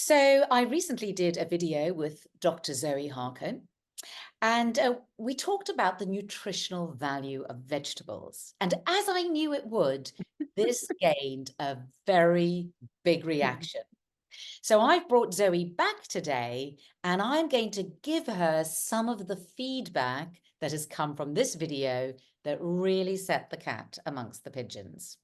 So I recently did a video with Dr. Zoë Harcombe, and we talked about the nutritional value of vegetables. And as I knew it would, this gained a very big reaction. So I've brought Zoe back today, and I'm going to give her some of the feedback that has come from this video that really set the cat amongst the pigeons.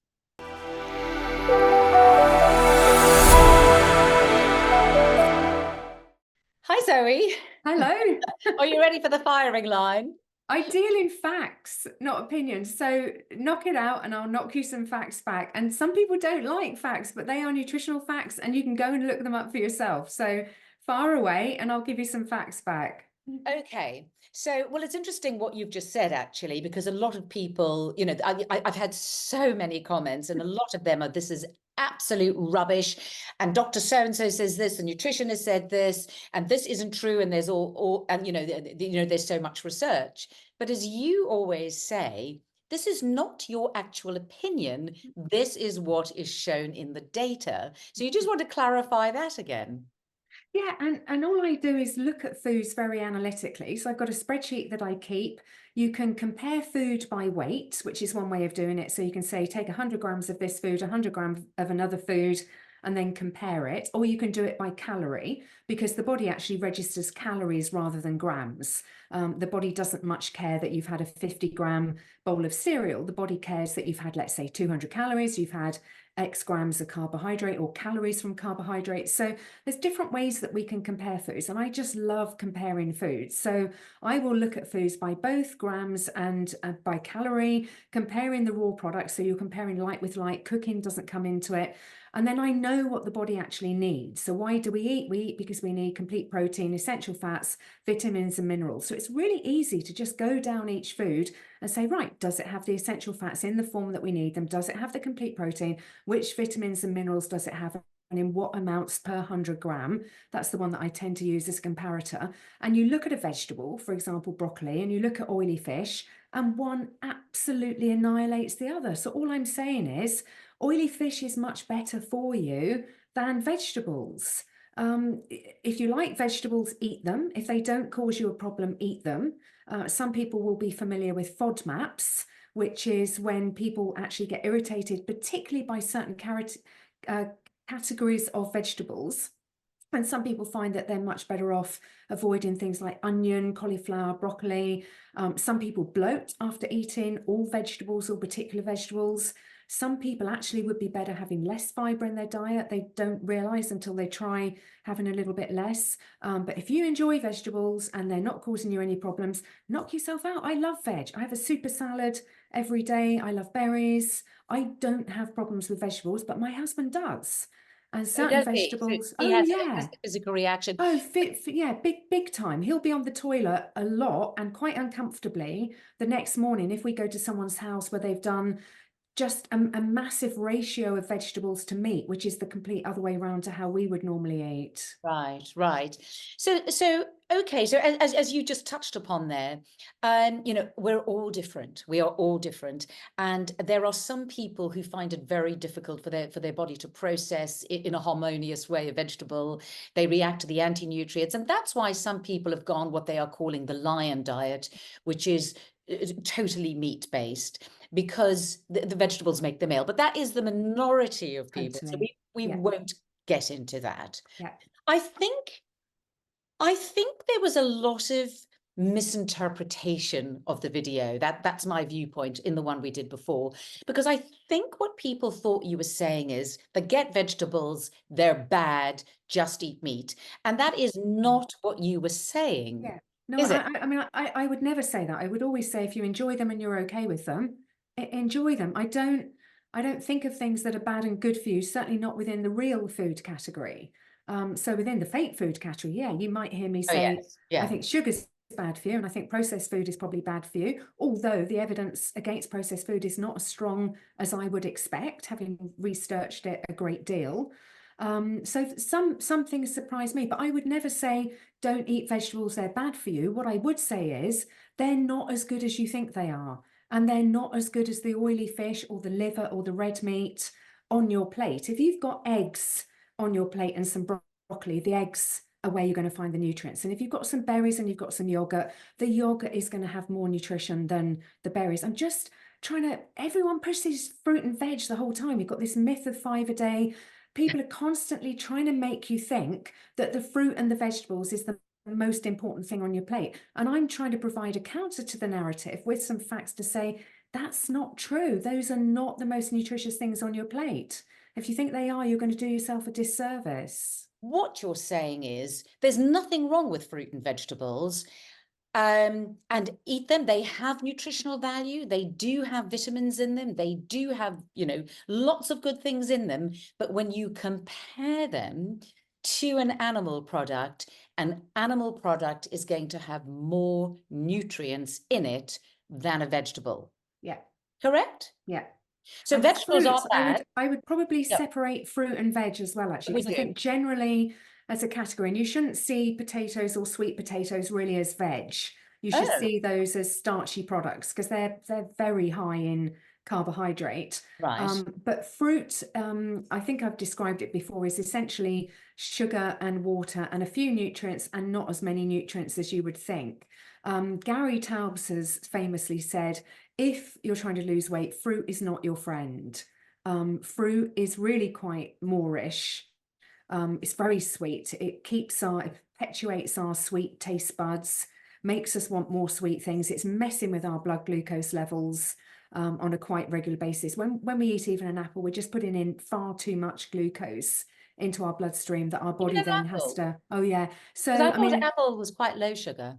Hi, Zoe. Hello. Are you ready for the firing line? I deal in facts, not opinions. So knock it out and I'll knock you some facts back. And some people don't like facts, but they are nutritional facts and you can go and look them up for yourself. So far away and I'll give you some facts back. Okay. So, well, it's interesting what you've just said, actually, because a lot of people, I've had so many comments, and a lot of them are, this is absolute rubbish. And Dr. So-and-so says this, the nutritionist said this, and this isn't true. And there's and, there's so much research. But as you always say, this is not your actual opinion. This is what is shown in the data. So you just want to clarify that again. Yeah, and all I do is look at foods very analytically. So I've got a spreadsheet that I keep. You can compare food by weight, which is one way of doing it. So you can say, take 100 grams of this food, 100 grams of another food, and then compare it. Or you can do it by calorie, because the body actually registers calories rather than grams. The body doesn't much care that you've had a 50-gram bowl of cereal. The body cares that you've had, let's say, 200 calories, you've had X grams of carbohydrate or calories from carbohydrates. So there's different ways that we can compare foods, and I just love comparing foods. So I will look at foods by both grams and by calorie, comparing the raw products. So you're comparing light with light, cooking doesn't come into it. And then I know what the body actually needs. So why do we eat? We eat because we need complete protein, essential fats, vitamins and minerals. So it's really easy to just go down each food and say, right, does it have the essential fats in the form that we need them? Does it have the complete protein? Which vitamins and minerals does it have? And in what amounts per 100 gram? That's the one that I tend to use as a comparator. And you look at a vegetable, for example, broccoli, and you look at oily fish, and one absolutely annihilates the other. So all I'm saying is oily fish is much better for you than vegetables. If you like vegetables, eat them. If they don't cause you a problem, eat them. Some people will be familiar with FODMAPs, which is when people actually get irritated, particularly by certain categories of vegetables. And some people find that they're much better off avoiding things like onion, cauliflower, broccoli. Some people bloat after eating all vegetables or particular vegetables. Some people actually would be better having less fiber in their diet. They don't realize until they try having a little bit less. But if you enjoy vegetables and they're not causing you any problems, knock yourself out. I love veg. I have a super salad every day. I love berries. I don't have problems with vegetables, but my husband does. And Oh, certain does he? So vegetables, he oh has yeah. a physical reaction. Oh, yeah, big time. He'll be on the toilet a lot and quite uncomfortably the next morning if we go to someone's house where they've done just a massive ratio of vegetables to meat, which is the complete other way around to how we would normally eat. Right, right. So okay. So as you just touched upon there, we're all different. We are all different, and there are some people who find it very difficult for their body to process in a harmonious way a vegetable. They react to the anti-nutrients, and that's why some people have gone what they are calling the lion diet, which is totally meat based, because the vegetables make them ill. But that is the minority of people, so Totally. we Yeah. won't get into that. Yeah. I think there was a lot of misinterpretation of the video. That's my viewpoint in the one we did before, because I think what people thought you were saying is, forget vegetables, they're bad, just eat meat. And that is not what you were saying, Yeah. No, is it? I mean, I would never say that. I would always say if you enjoy them and you're okay with them, enjoy them. I don't think of things that are bad and good for you, certainly not within the real food category. So within the fake food category, yeah, you might hear me Oh, say, yes. I Yeah. think sugar's bad for you, and I think processed food is probably bad for you, although the evidence against processed food is not as strong as I would expect, having researched it a great deal. So some things surprise me, but I would never say don't eat vegetables, they're bad for you. What I would say is they're not as good as you think they are. And they're not as good as the oily fish or the liver or the red meat on your plate. If you've got eggs on your plate and some broccoli, the eggs are where you're going to find the nutrients. And if you've got some berries and you've got some yogurt, the yogurt is going to have more nutrition than the berries. I'm just trying to, everyone pushes fruit and veg the whole time. You've got this myth of 5 a day. People are constantly trying to make you think that the fruit and the vegetables is the most important thing on your plate. And I'm trying to provide a counter to the narrative with some facts to say, that's not true. Those are not the most nutritious things on your plate. If you think they are, you're going to do yourself a disservice. What you're saying is there's nothing wrong with fruit and vegetables, and eat them. They have nutritional value. They do have vitamins in them. They do have, lots of good things in them. But when you compare them to an animal product is going to have more nutrients in it than a vegetable. Yeah. Correct? Yeah. So and vegetables fruit, are bad. I would probably Yep. separate fruit and veg as well, actually, We because I do. think generally as a category, and you shouldn't see potatoes or sweet potatoes really as veg. You should Oh, see those as starchy products because they're very high in carbohydrate. right. But fruit, I think I've described it before, is essentially sugar and water and a few nutrients and not as many nutrients as you would think. Gary Taubes has famously said, if you're trying to lose weight, fruit is not your friend. Fruit is really quite moreish. It's very sweet. It perpetuates our sweet taste buds, makes us want more sweet things. It's messing with our blood glucose levels on a quite regular basis. When we eat even an apple, we're just putting in far too much glucose into our bloodstream that our body then has to. Oh yeah. So Because I I mean, thought apple was quite low sugar.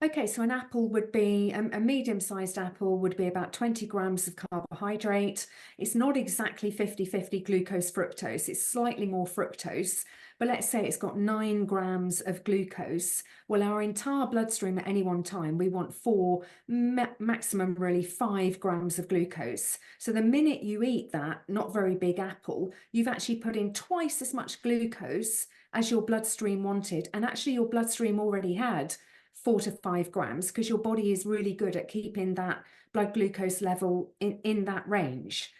okay, so an apple would be, a medium-sized apple would be about 20 grams of carbohydrate. It's not exactly 50-50 glucose fructose, it's slightly more fructose, but let's say it's got 9 grams of glucose. Well, our entire bloodstream at any one time, we want 4, maximum really 5 grams of glucose. So the minute you eat that not very big apple, you've actually put in twice as much glucose as your bloodstream wanted, and actually your bloodstream already had 4 to 5 grams because your body is really good at keeping that blood glucose level in that range.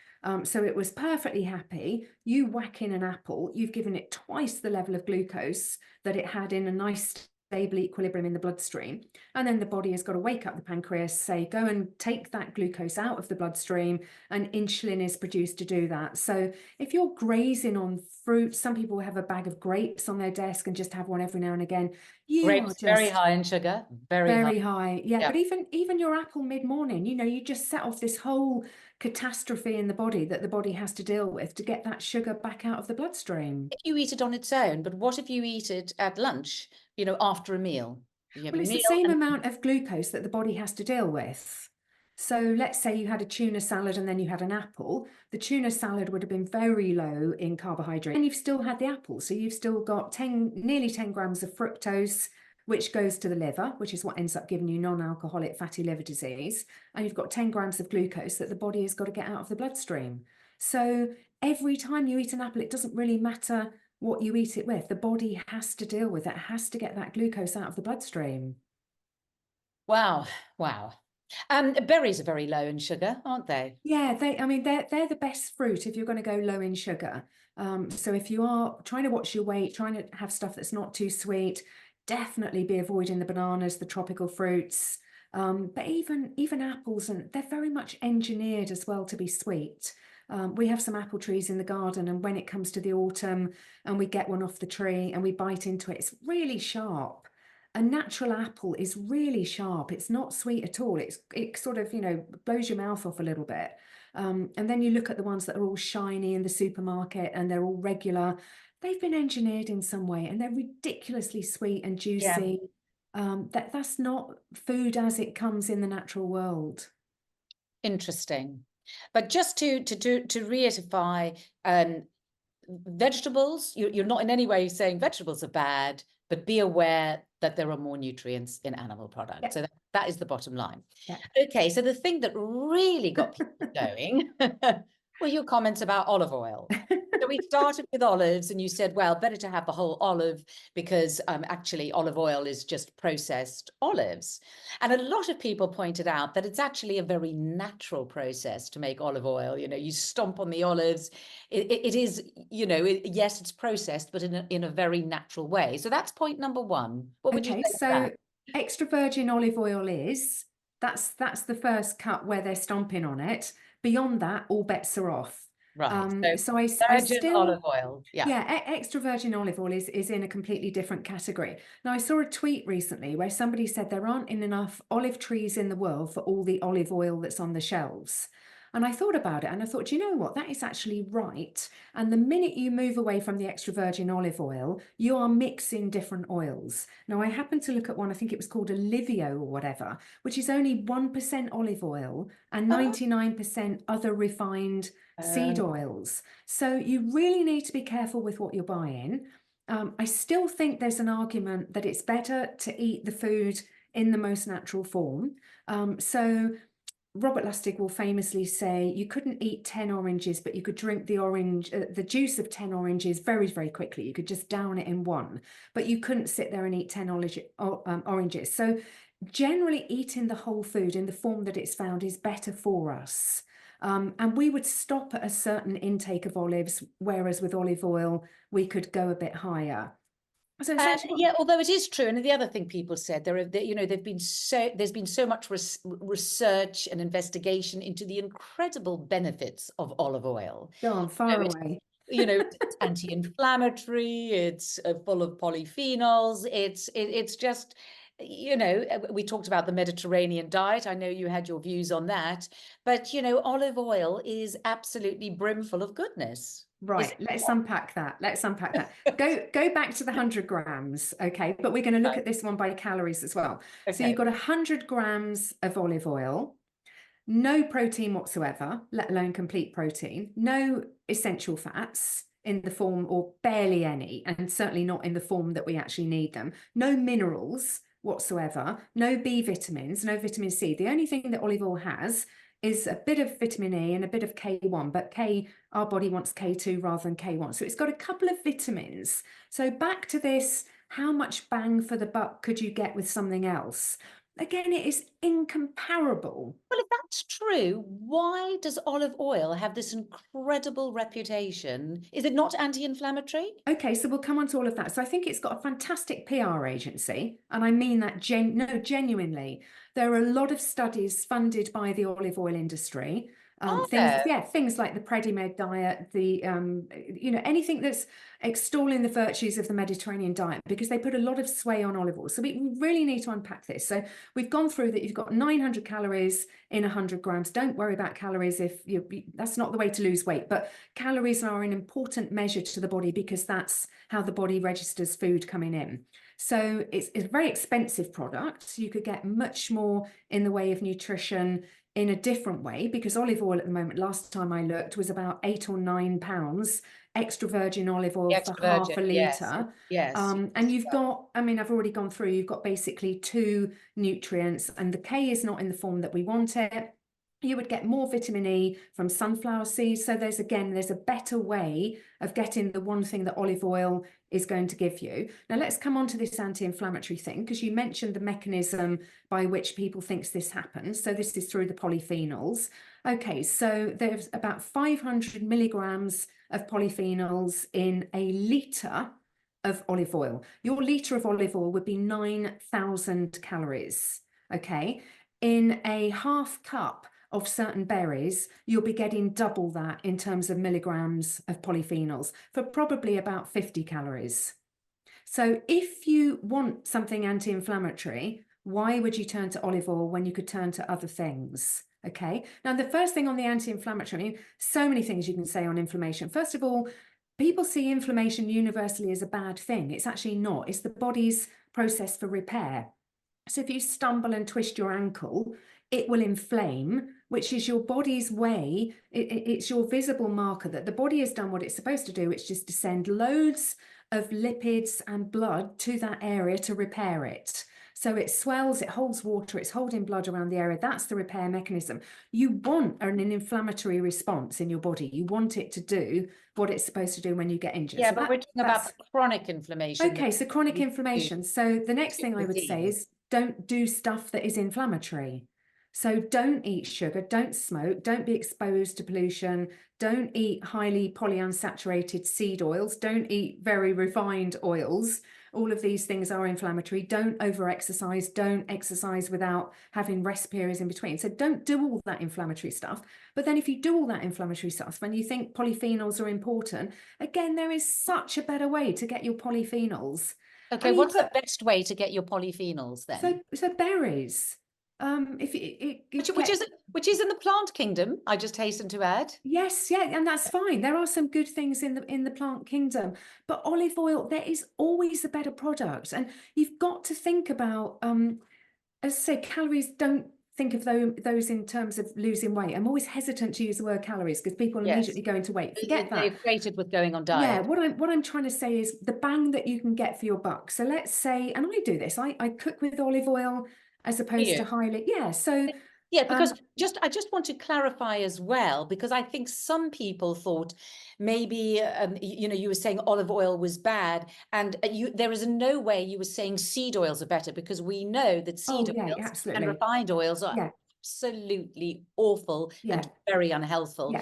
So it was perfectly happy. You whack in an apple, you've given it twice the level of glucose that it had in a nice stable equilibrium in the bloodstream. And then the body has got to wake up the pancreas, say, go and take that glucose out of the bloodstream, and insulin is produced to do that. So if you're grazing on fruit, some people have a bag of grapes on their desk and just have one every now and again. You are Grapes very just high in sugar, very high. very high. Yeah, Yeah. but even your apple mid-morning, you just set off this whole catastrophe in the body that the body has to deal with to get that sugar back out of the bloodstream. If you eat it on its own, but what if you eat it at lunch, after a meal? You have Well, a it's the meal same and amount of glucose that the body has to deal with. So let's say you had a tuna salad and then you had an apple. The tuna salad would have been very low in carbohydrate, and you've still had the apple. So you've still got nearly 10 grams of fructose, which goes to the liver, which is what ends up giving you non-alcoholic fatty liver disease. And you've got 10 grams of glucose that the body has got to get out of the bloodstream. So every time you eat an apple, it doesn't really matter what you eat it with. The body has to deal with it, has to get that glucose out of the bloodstream. wow. Berries are very low in sugar, aren't they? Yeah, they're the best fruit if you're going to go low in sugar. So if you are trying to watch your weight, trying to have stuff that's not too sweet, definitely be avoiding the bananas, the tropical fruits. But even apples, and they're very much engineered as well to be sweet. We have some apple trees in the garden, and when it comes to the autumn and we get one off the tree and we bite into it, it's really sharp. A natural apple is really sharp. It's not sweet at all. It sort of, blows your mouth off a little bit. And then you look at the ones that are all shiny in the supermarket and they're all regular. They've been engineered in some way and they're ridiculously sweet and Yeah. juicy. That's not food as it comes in the natural world. Interesting. But just to reiterify, vegetables, you're not in any way saying vegetables are bad, but be aware that there are more nutrients in animal products. Yeah. So that is the bottom line. Yeah. Okay, so the thing that really got people going Well, your comments about olive oil. So we started with olives, and you said, well, better to have the whole olive because actually olive oil is just processed olives. And a lot of people pointed out that it's actually a very natural process to make olive oil. You know, you stomp on the olives. It is, you know, yes, it's processed, but in a very natural way. So that's point number one. What would you Okay, say to that? so extra virgin olive oil that's the first cut where they're stomping on it. Beyond that, all bets are off. Right. So So I virgin still, olive oil. Yeah. yeah, extra virgin olive oil is in a completely different category. Now, I saw a tweet recently where somebody said there aren't enough olive trees in the world for all the olive oil that's on the shelves. And I thought about it and I thought, you know what, that is actually right. And the minute you move away from the extra virgin olive oil, you are mixing different oils. Now, I happened to look at one, I think it was called Olivio or whatever, which is only 1% olive oil and Oh, 99% other refined seed oils. So you really need to be careful with what you're buying. I still think there's an argument that it's better to eat the food in the most natural form. So Robert Lustig will famously say you couldn't eat 10 oranges, but you could drink the juice of 10 oranges very, very quickly. You could just down it in one, but you couldn't sit there and eat 10 oranges. So generally eating the whole food in the form that it's found is better for us. And we would stop at a certain intake of olives, whereas with olive oil, we could go a bit higher. So essentially, yeah, although it is true, and the other thing people said, you know, there's been so much research and investigation into the incredible benefits of olive oil. go on, You far know, away. you know, it's anti-inflammatory, it's full of polyphenols, it's just, you know, we talked about the Mediterranean diet. I know you had your views on that, but you know, olive oil is absolutely brimful of goodness. Is Right, it let's unpack that. Let's unpack that. Go back to the 100 grams, okay? But we're going to look not? at this one by calories as well. So you've Okay. got 100 grams of olive oil, no protein whatsoever, let alone complete protein, no essential fats in the form or barely any, and certainly not in the form that we actually need them, no minerals whatsoever, no B vitamins, no vitamin C. The only thing that olive oil has is a bit of vitamin E and a bit of K1, but our body wants K2 rather than K1. So it's got a couple of vitamins. So back to this, how much bang for the buck could you get with something else? Again, it is incomparable. Well, if that's true, why does olive oil have this incredible reputation? Is it not anti-inflammatory? Okay, so we'll come on to all of that. So I think it's got a fantastic PR agency, and I mean that genuinely. There are a lot of studies funded by the olive oil industry. Are there? Things like the Predimed diet, anything that's extolling the virtues of the Mediterranean diet, because they put a lot of sway on olive oil. So we really need to unpack this. So we've gone through that. You've got 900 calories in 100 grams. Don't worry about calories that's not the way to lose weight, but calories are an important measure to the body because that's how the body registers food coming in. So it's a very expensive product. You could get much more in the way of nutrition in a different way, because olive oil at the moment, last time I looked, was about £8 or £9 extra virgin olive oil The for extra half virgin, a yes, litre. yes. And you've got, I mean, I've already gone through, you've got basically two nutrients, and the K is not in the form that we want it. You would get more vitamin E from sunflower seeds. So there's a better way of getting the one thing that olive oil is going to give you. Now let's come on to this anti-inflammatory thing, because you mentioned the mechanism by which people thinks this happens. So this is through the polyphenols. Okay, so there's about 500 milligrams of polyphenols in a litre of olive oil. Your litre of olive oil would be 9,000 calories. Okay, in a half cup of certain berries, you'll be getting double that in terms of milligrams of polyphenols for probably about 50 calories. So if you want something anti-inflammatory, why would you turn to olive oil when you could turn to other things? Okay. Now, the first thing on the anti-inflammatory, I mean, so many things you can say on inflammation. First of all, people see inflammation universally as a bad thing. It's actually not. It's the body's process for repair. So if you stumble and twist your ankle, it will inflame, which is your body's way. It's your visible marker that the body has done what it's supposed to do, which is to send loads of lipids and blood to that area to repair it. So it swells, it holds water, it's holding blood around the area. That's the repair mechanism. You want an inflammatory response in your body. You want it to do what it's supposed to do when you get injured. Yeah, So but we're talking about that's chronic inflammation. okay. So chronic inflammation. So the next thing I would say is don't do stuff that is inflammatory. So don't eat sugar, don't smoke, don't be exposed to pollution, don't eat highly polyunsaturated seed oils, don't eat very refined oils. All of these things are inflammatory. Don't over-exercise, don't exercise without having rest periods in between. So don't do all that inflammatory stuff. But then if you do all that inflammatory stuff, when you think polyphenols are important, again, there is such a better way to get your polyphenols. Okay, what's the best way to get your polyphenols then? So berries. Which is in the plant kingdom, I just hasten to add. Yes, yeah, and that's fine. There are some good things in the plant kingdom, but olive oil, there is always a better product. And you've got to think about, as I say, calories, don't think of those in terms of losing weight. I'm always hesitant to use the word calories because people immediately go into weight. Forget that. They're equated with going on Yeah, diet. what I'm trying to say is the bang that you can get for your buck. So let's say, and I do this, I cook with olive oil as opposed to highly, yeah. So yeah, because I just want to clarify as well, because I think some people thought maybe you know, you were saying olive oil was bad, and there is no way you were saying seed oils are better, because we know that seed oils and refined oils are absolutely awful and very unhealthful.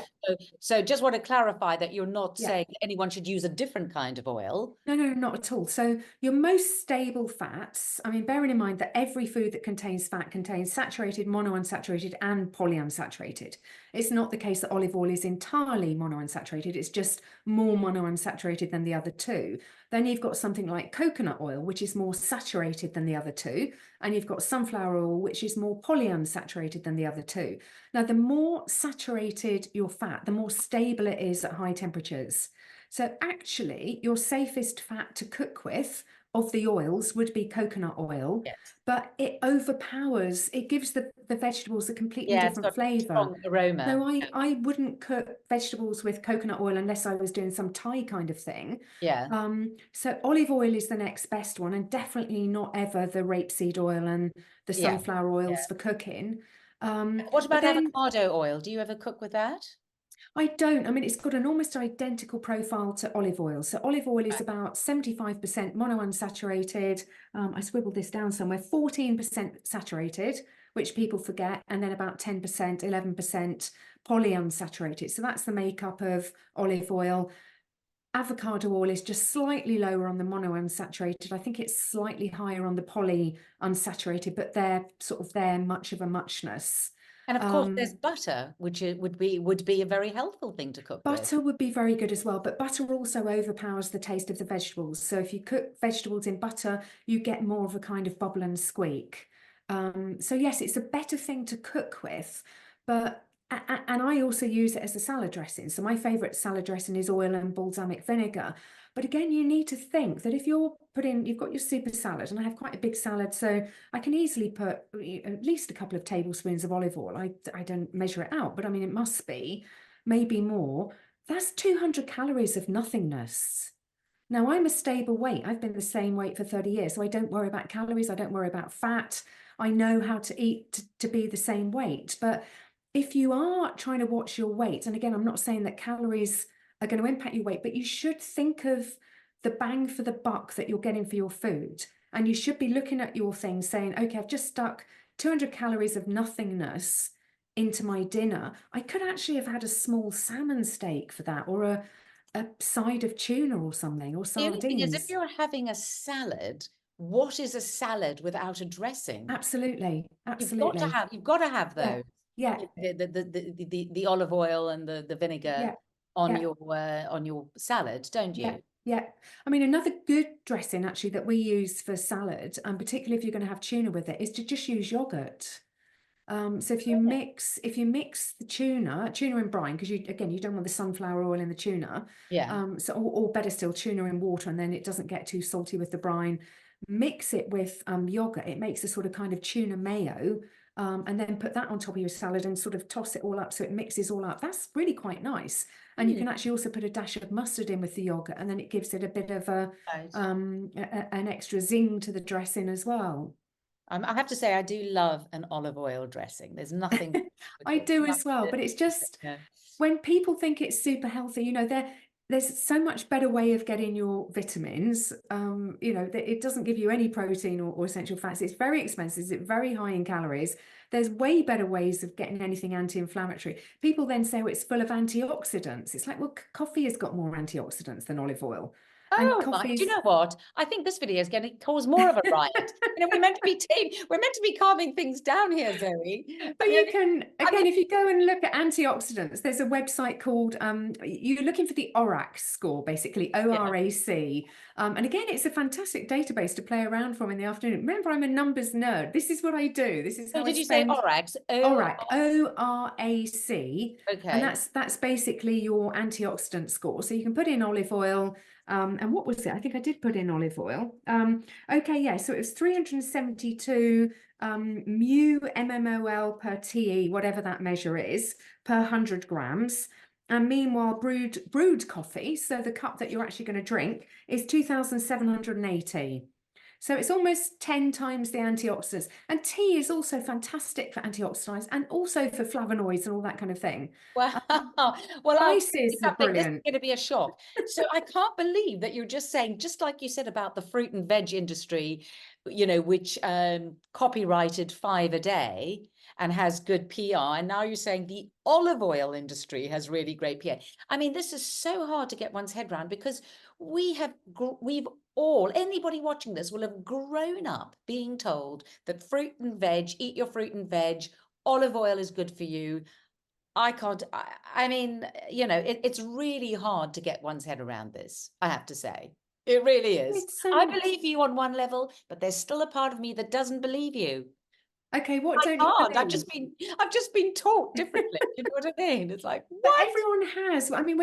So just want to clarify that you're not saying anyone should use a different kind of oil. No, not at all. So your most stable fats, I mean, bearing in mind that every food that contains fat contains saturated, monounsaturated, and polyunsaturated. It's not the case that olive oil is entirely monounsaturated. It's just more monounsaturated than the other two. Then you've got something like coconut oil, which is more saturated than the other two. And you've got sunflower oil, which is more polyunsaturated than the other two. Now, the more saturated your fat, the more stable it is at high temperatures. So actually, your safest fat to cook with of the oils would be coconut oil, but it overpowers, it gives the vegetables a completely different flavour. Strong aroma. So I wouldn't cook vegetables with coconut oil unless I was doing some Thai kind of thing. Yeah. So olive oil is the next best one, and definitely not ever the rapeseed oil and the sunflower oils for cooking. What about avocado oil? Do you ever cook with that? I don't. I mean, it's got an almost identical profile to olive oil. So olive oil is about 75% monounsaturated. I scribbled this down somewhere, 14% saturated, which people forget, and then about 10%, 11% polyunsaturated. So that's the makeup of olive oil. Avocado oil is just slightly lower on the monounsaturated. I think it's slightly higher on the polyunsaturated, but they're much of a muchness. And of course, there's butter, which would be a very helpful thing to cook with. Butter would be very good as well, but butter also overpowers the taste of the vegetables. So if you cook vegetables in butter, you get more of a kind of bubble and squeak. So yes, it's a better thing to cook with, but and I also use it as a salad dressing. So my favorite salad dressing is oil and balsamic vinegar. But again, you need to think that if you've got your super salad, and I have quite a big salad, so I can easily put at least a couple of tablespoons of olive oil. I don't measure it out, but I mean, it must be maybe more. That's 200 calories of nothingness. Now, I'm a stable weight. I've been the same weight for 30 years, so I don't worry about calories. I don't worry about fat. I know how to eat to be the same weight. But if you are trying to watch your weight, and again, I'm not saying that calories are going to impact your weight, but you should think of the bang for the buck that you're getting for your food. And you should be looking at your thing saying, okay, I've just stuck 200 calories of nothingness into my dinner. I could actually have had a small salmon steak for that, or a side of tuna or something, or sardines. The only thing is, if you're having a salad, what is a salad without a dressing? Absolutely. You've got to have those. Yeah. The olive oil and the vinegar on your salad, don't you? Yeah. I mean, another good dressing actually that we use for salad, and particularly if you're going to have tuna with it, is to just use yogurt. So if you mix the tuna in brine, because you don't want the sunflower oil in the tuna. So or better still, tuna in water, and then it doesn't get too salty with the brine. Mix it with yogurt. It makes a sort of kind of tuna mayo. And then put that on top of your salad and sort of toss it all up so it mixes all up. That's really quite nice. And you can actually also put a dash of mustard in with the yogurt, and then it gives it a bit of an extra zing to the dressing as well. I have to say, I do love an olive oil dressing. There's nothing. I do as well, Mustard. but it's just Yeah. when people think it's super healthy, you know, there's so much better way of getting your vitamins. You know, that it doesn't give you any protein or essential fats. It's very expensive. It's very high in calories. There's way better ways of getting anything anti-inflammatory. People then say, oh, it's full of antioxidants. It's like, well, coffee has got more antioxidants than olive oil. And Oh my, do you coffee's know what? I think this video is going to cause more of a riot. You know, we're meant to be calming things down here, Zoe. So I mean, you can, I mean, again, if you go and look at antioxidants, there's a website called, you're looking for the ORAC score, basically, yeah. ORAC. And again, it's a fantastic database to play around from in the afternoon. Remember, I'm a numbers nerd. This is what I do. This is So how I did you say spend Orax? Oh, ORAC, ORAC. And okay. that's basically your antioxidant score. So you can put in olive oil. And what was it? I think I did put in olive oil. Okay, yeah. So it was 372 mu mmol per TE, whatever that measure is, per 100 grams. And meanwhile, brewed coffee, so the cup that you're actually going to drink, is 2,780. So it's almost 10 times the antioxidants. And tea is also fantastic for antioxidants and also for flavonoids and all that kind of thing. Wow. Well, I'll take Spices it are up. This is brilliant. going to be a shock. So I can't believe that you're just saying, just like you said about the fruit and veg industry, you know, which copyrighted 5 a day and has good PR. And now you're saying the olive oil industry has really great PR. I mean, this is so hard to get one's head around because we've all, anybody watching this will have grown up being told that fruit and veg, eat your fruit and veg, olive oil is good for you. I can't, I mean, you know, it's really hard to get one's head around this, I have to say. It really is. It's I believe you on one level, but there's still a part of me that doesn't believe you. okay, what I don't you can't. believe? I've just been taught differently. You know what I mean? It's like, But what? everyone has. I mean,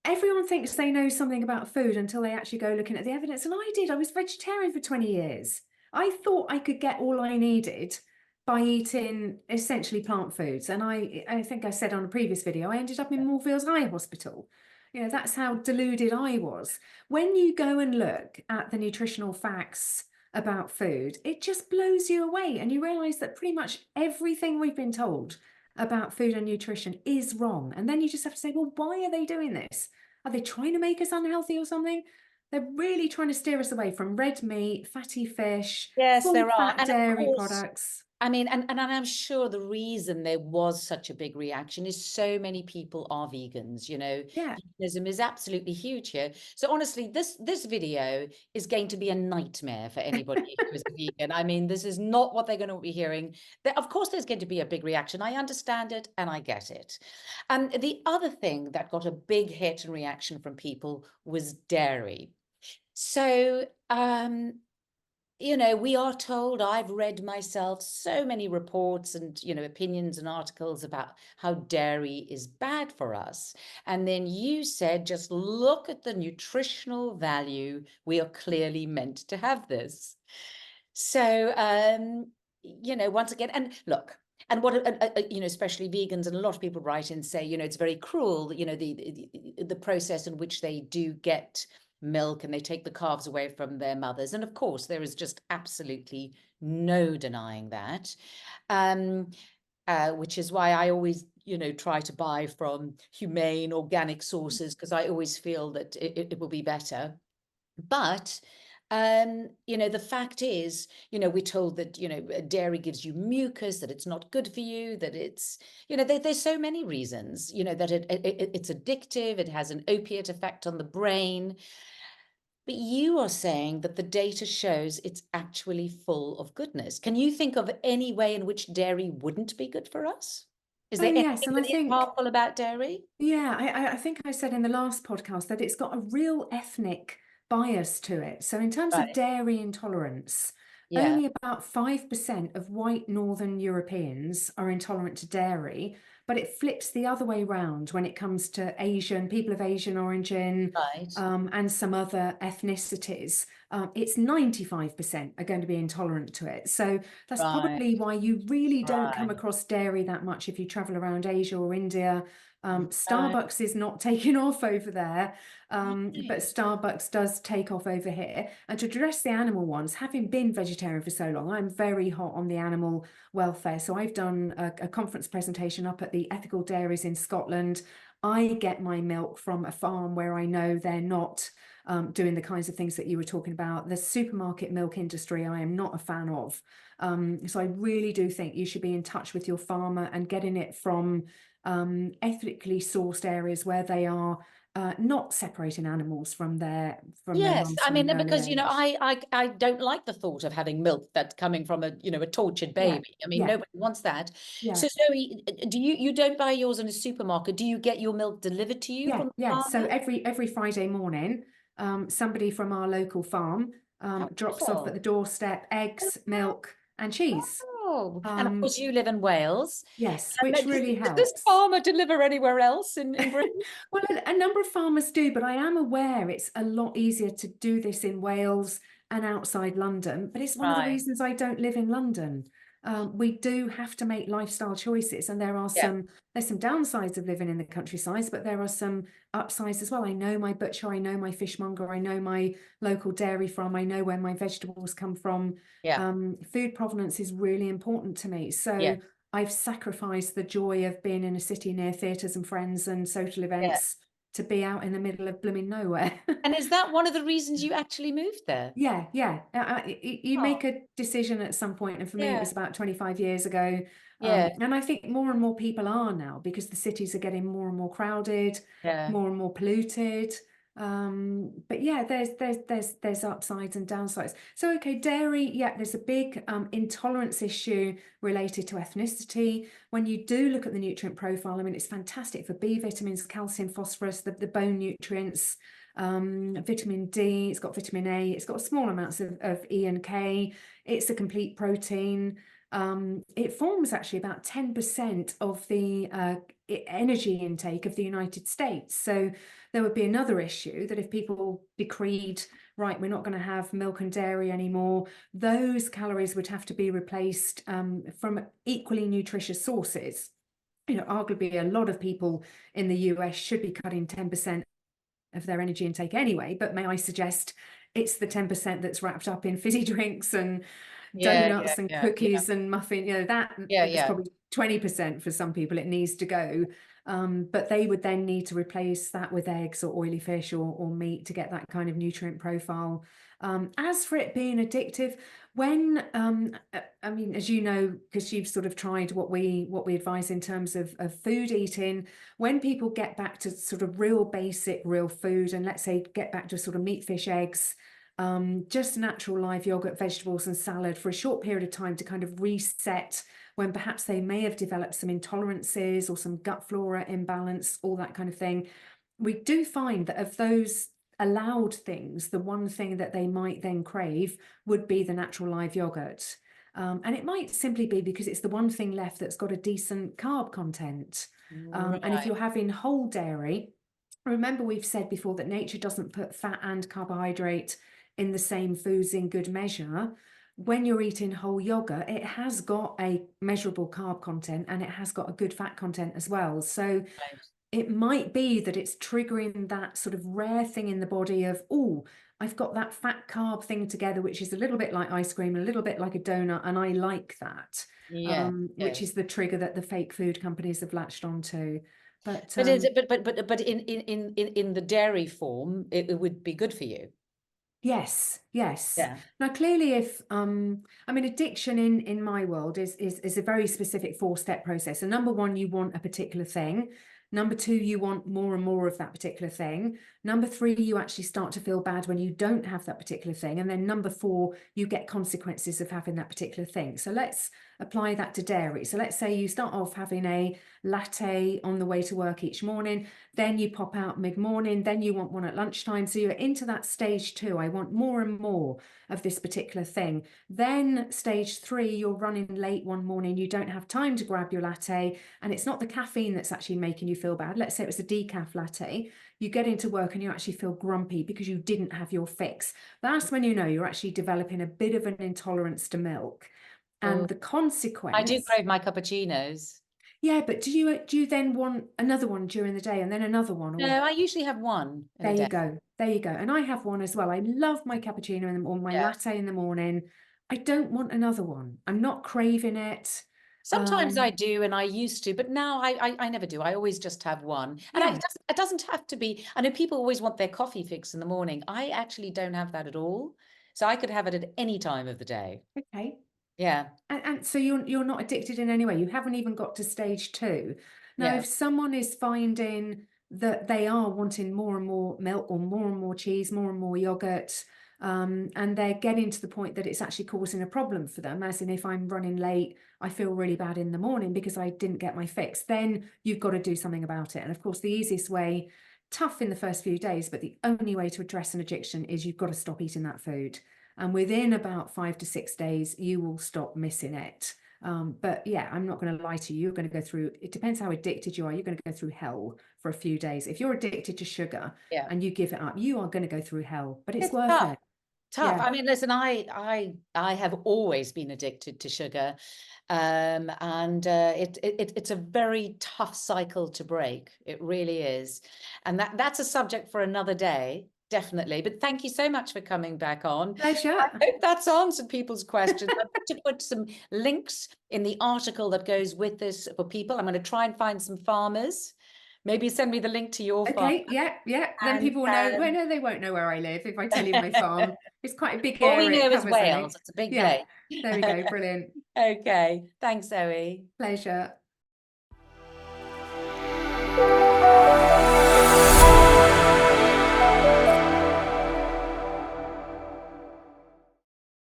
everyone thinks they know something about food until they actually go looking at the evidence. And I did. I was vegetarian for 20 years. I thought I could get all I needed by eating essentially plant foods. And I think I said on a previous video, I ended up in Moorfields Eye Hospital. You know, that's how deluded I was. When you go and look at the nutritional facts about food, it just blows you away. And you realize that pretty much everything we've been told about food and nutrition is wrong. And then you just have to say, well, why are they doing this? Are they trying to make us unhealthy or something? They're really trying to steer us away from red meat, fatty fish, Yes, full there are. fat And of dairy course, products. I mean, and I'm sure the reason there was such a big reaction is so many people are vegans, you know, Yeah. veganism is absolutely huge here. So honestly, this video is going to be a nightmare for anybody who is a vegan. I mean, this is not what they're going to be hearing. Of course, there's going to be a big reaction. I understand it and I get it. And the other thing that got a big hit and reaction from people was dairy. So, you know, we are told, I've read myself so many reports and, you know, opinions and articles about how dairy is bad for us. And then you said, just look at the nutritional value. We are clearly meant to have this. So, you know, once again, and look, and what, you know, especially vegans and a lot of people write and say, you know, it's very cruel, you know, the process in which they do get milk and they take the calves away from their mothers. And of course, there is just absolutely no denying that, which is why I always, you know, try to buy from humane organic sources because I always feel that it will be better. But you know, the fact is, you know, we're told that, you know, dairy gives you mucus, that it's not good for you, that it's, you know, there's so many reasons, you know, that it's addictive, it has an opiate effect on the brain. But you are saying that the data shows it's actually full of goodness. Can you think of any way in which dairy wouldn't be good for us? Is Oh, there yes. anything And I that is think, harmful about dairy? yeah, I think I said in the last podcast that it's got a real ethnic bias to it. So, in terms of Right. dairy intolerance, Yeah. only about 5% of white Northern Europeans are intolerant to dairy. but it flips the other way round when it comes to people of Asian origin, Right. and some other ethnicities. It's 95% are going to be intolerant to it. So that's Right. probably why you really don't come Right. across dairy that much if you travel around Asia or India. Right. Starbucks is not taking off over there, but Right. Starbucks does take off over here. And to address the animal ones, having been vegetarian for so long, I'm very hot on the animal welfare. So I've done a conference presentation up at the ethical dairies in Scotland. I get my milk from a farm where I know they're not doing the kinds of things that you were talking about. The supermarket milk industry, I am not a fan of. So I really do think you should be in touch with your farmer and getting it from ethically sourced areas where they are not separating animals from their Yes, mums I from mean, an early because age. I don't like the thought of having milk that's coming from a tortured Yeah, baby. I mean, yeah, nobody wants that. yeah. So Zoe, do you don't buy yours in a supermarket? Do you get your milk delivered to you Yeah, from the yeah. So farmer? every Friday morning, somebody from our local farm How drops off at the wonderful. doorstep eggs, milk, and cheese. Oh, and of Um, course you live in Wales. yes, which Does, really does this helps. farmer deliver anywhere else in Britain? Well, a number of farmers do, but I am aware it's a lot easier to do this in Wales and outside London. But it's one of the Right. reasons I don't live in London. We do have to make lifestyle choices, and Yeah. there's some downsides of living in the countryside, but there are some upsides as well. I know my butcher, I know my fishmonger, I know my local dairy farm, I know where my vegetables come from. Yeah. Food provenance is really important to me. Yeah. So I've sacrificed the joy of being in a city near theatres and friends and social Yeah. events to be out in the middle of blooming nowhere. And is that one of the reasons you actually moved there? Yeah, yeah. You Oh, make a decision at some point, and for me, it yeah. was about 25 years ago. Yeah. And I think more and more people are now because the cities are getting more and more crowded, Yeah. more and more polluted. But yeah, there's upsides and downsides. So okay, dairy, yeah, there's a big intolerance issue related to ethnicity. When you do look at the nutrient profile, I mean, it's fantastic for B vitamins, calcium, phosphorus, the bone nutrients. Vitamin D, it's got vitamin A, it's got small amounts of E and K, it's a complete protein. It forms actually about 10% of the energy intake of the United States. So there would be another issue that if people decreed, right, we're not going to have milk and dairy anymore, those calories would have to be replaced from equally nutritious sources. Arguably a lot of people in the US should be cutting 10% of their energy intake anyway, but may I suggest it's the 10% that's wrapped up in fizzy drinks and Yeah. Yeah. donuts and Yeah. Yeah. cookies and muffin, that Yeah. it's Yeah. probably 20% for some people it needs to go. But they would then need to replace that with eggs or oily fish or meat to get that kind of nutrient profile. As for it being addictive, when I mean, as you know, because you've sort of tried what we advise in terms of food eating, when people get back to sort of real basic real food, and let's say get back to sort of meat, fish, eggs, just natural live yogurt, vegetables and salad for a short period of time to kind of reset when perhaps they may have developed some intolerances or some gut flora imbalance, all that kind of thing. We do find that of those allowed things, the one thing that they might then crave would be the natural live yogurt. And it might simply be because it's the one thing left that's got a decent carb content. And if Right. you're having whole dairy, remember we've said before that nature doesn't put fat and carbohydrate in the same foods in good measure. When you're eating whole yogurt, it has got a measurable carb content and it has got a good fat content as well. So Right. it might be that it's triggering that sort of rare thing in the body of, oh, I've got that fat carb thing together, which is a little bit like ice cream, a little bit like a donut, and I like that, Yeah. which Yes. is the trigger that the fake food companies have latched onto. But But is it, but in the dairy form, it would be good for you. yes, yes. Yeah. Now, clearly, if I mean, addiction in my world is a very specific 4-step process. So, number one, you want a particular thing. Number two, you want more and more of that particular thing. Number three, you actually start to feel bad when you don't have that particular thing. And then number four, you get consequences of having that particular thing. So let's apply that to dairy. So let's say you start off having a latte on the way to work each morning, then you pop out mid-morning, then you want one at lunchtime. So you're into that stage two. I want more and more of this particular thing. Then stage three, you're running late one morning, you don't have time to grab your latte, and it's not the caffeine that's actually making you feel bad. Let's say it was a decaf latte. You get into work and you actually feel grumpy because you didn't have your fix. That's when you know you're actually developing a bit of an intolerance to milk. Oh, And the I do consequence, crave my cappuccinos. yeah, but do you then want another one during the day and then another one? No, Or I usually have one in there a you day. go. There you go. And I have one as well. I love my cappuccino or my Yeah. latte in the morning. I don't want another one. I'm not craving it. Sometimes I do, and I used to, but now I never do. I always just have one. And Yeah. it doesn't have to be. I know people always want their coffee fix in the morning. I actually don't have that at all. So I could have it at any time of the day. Okay. Yeah. And so you're not addicted in any way. You haven't even got to stage two. Now, Yeah. if someone is finding that they are wanting more and more milk or more and more cheese, more and more yogurt, and they're getting to the point that it's actually causing a problem for them, as in if I'm running late, I feel really bad in the morning because I didn't get my fix, then you've got to do something about it. And of course, the easiest way, tough in the first few days, but the only way to address an addiction is you've got to stop eating that food. And within about 5 to 6 days, you will stop missing it. But yeah, I'm not going to lie to you. You're going to go through, it depends how addicted you are. You're going to go through hell for a few days. If you're addicted to sugar Yeah. and you give it up, you are going to go through hell, but it's It's worth tough. it. Tough. Yeah. I mean, listen, I have always been addicted to sugar. And it's a very tough cycle to break. It really is. And that's a subject for another day, definitely. But thank you so much for coming back on. I Pleasure. hope that's answered people's questions. I'm going to put some links in the article that goes with this for people. I'm going to try and find some farmers. Maybe send me the link to your farm. Okay. Yeah. Yeah. Then And people will know. Well, no, they won't know where I live if I tell you my farm. It's quite a big all we area. know It is covers, I Wales. think. It's a big Yeah. place. There we go. Brilliant. Okay. Thanks, Zoe. Pleasure.